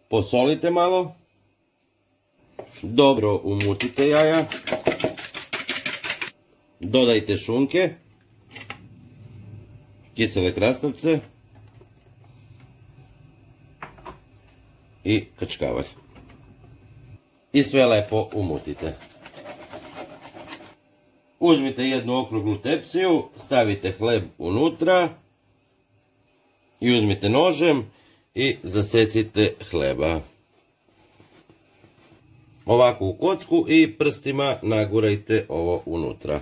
Posolite malo. Dobro umutite jaja. Dodajte šunke. Kisele krastavce. I kačkavalj. I sve lepo umutite. Uzmite jednu okruglu tepsiju, stavite hleb unutra i uzmite nožem i zasecite hleba. Ovako u kocku i prstima nagurajte ovo unutra.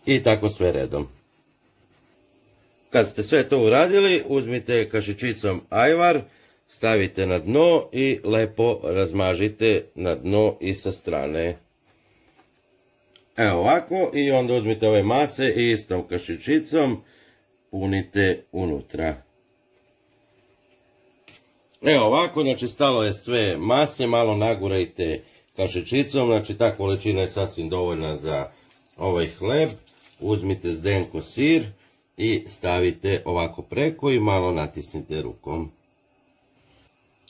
I tako sve redom. Kad ste sve to uradili, uzmite kašičicom ajvar, stavite na dno i lepo razmažite na dno i sa strane. Evo ovako, i onda uzmite ove mase i istom kašičicom punite unutra. Evo ovako, znači stalo je sve mase, malo nagurajte kašičicom, znači ta količina je sasvim dovoljna za ovaj hleb. Uzmite Zdenko sir i stavite ovako preko i malo natisnite rukom.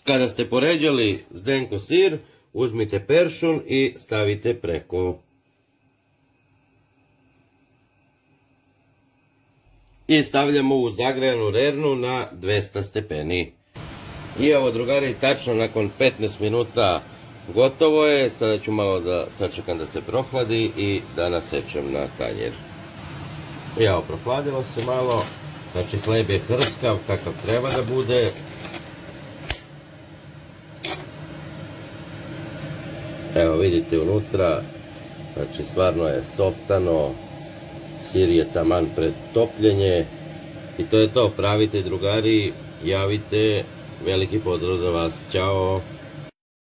Kada ste poređali Zdenko sir, uzmite peršun i stavite preko. I stavljamo u zagrejanu rernu na 200 stepeni. I evo drugari, tačno nakon 15 minuta gotovo je. Sada ću malo da sačekam da se prohladi i da nasečem na tanjir. I evo, prohladilo se malo. Znači hleb je hrskav kakav treba da bude. Evo vidite unutra, znači stvarno je softano, sir je taman pred topljenje i to je to. Pravite drugari, javite, veliki pozdrav za vas, ćao!